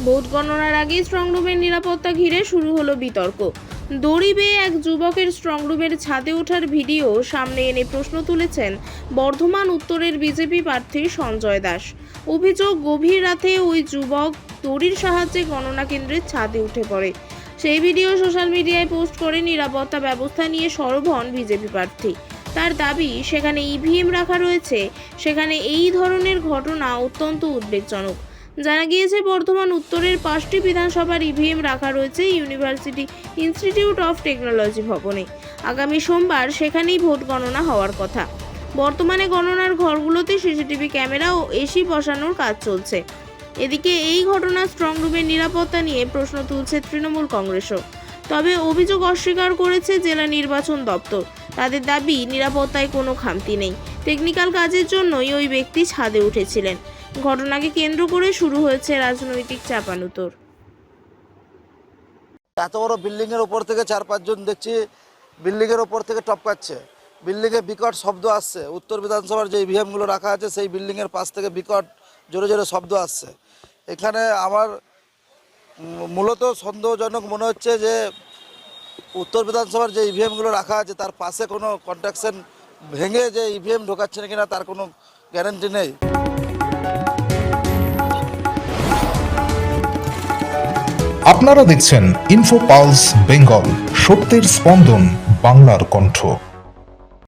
Vote গণনার আগে স্ট্রংরুমের নিরাপত্তা ঘিরে শুরু হলো বিতর্ক। দড়ি বেয়ে এক যুবকের স্ট্রংরুমের ছাদে ওঠার ভিডিও সামনে এনে প্রশ্ন তুলেছেন বর্ধমান উত্তরের বিজেপি প্রার্থী সঞ্জয় দাস। অভিযোগ, গভীর রাতে ওই যুবক দড়ির সাহায্যে গণনা কেন্দ্রের ছাদে উঠে পড়ে। সেই ভিডিও সোশ্যাল মিডিয়ায় পোস্ট করে নিরাপত্তা ব্যবস্থা নিয়ে সরব হন বিজেপি প্রার্থী। তার দাবি, সেখানে ইভিএম রাখা রয়েছে, সেখানে এই ধরনের ঘটনা অত্যন্ত উদ্বেগজনক। জানা গিয়েছে, বর্ধমান উত্তরের 5টি বিধানসভার ইভিএম রাখা রয়েছে ইউনিভার্সিটি ইনস্টিটিউট অফ টেকনোলজি ভবনে। আগামী সোমবার সেখানেই ভোট গণনা হওয়ার কথা। বর্তমানে গণনার ঘরগুলোতে সিসিটিভি ক্যামেরা ও এসি বসানোর কাজ চলছে। এদিকে এই ঘটনা স্ট্রংরুমের নিরাপত্তা নিয়ে প্রশ্ন তুলছে তৃণমূল কংগ্রেসও। তবে অভিযোগ অস্বীকার করেছে জেলা নির্বাচন দপ্তর। তাদের দাবি, নিরাপত্তায় কোনো খামতি নেই, টেকনিক্যাল কাজের জন্যই ওই ব্যক্তি ছাদে উঠেছিলেন। ঘটনাকে কেন্দ্র করে শুরু হয়েছে রাজনৈতিক চাপানুতোর। এত বড় বিল্ডিং এর উপর থেকে 4-5 জন দেখছি বিল্ডিং এর উপর থেকে টপকাচ্ছে। বিল্ডিং এ বিকট শব্দ আসছে। উত্তর বিধানসভার যে ইভিএম গুলো রাখা আছে সেই বিল্ডিং এর পাশ থেকে বিকট জোরে জোরে শব্দ আসছে। এখানে আমার মূলত সন্দেহজনক মনে হচ্ছে যে উত্তর বিধানসভার যে ইভিএম গুলো রাখা আছে তার পাশে কোনো কন্ট্রাকশন ভেঙে যে ইভিএম ঢোকাচ্ছে কিনা তার কোনো গ্যারান্টি নেই। আপনারা দেখছেন ইনফো পালস বেঙ্গল, সত্যের স্পন্দন, বাংলার কণ্ঠ।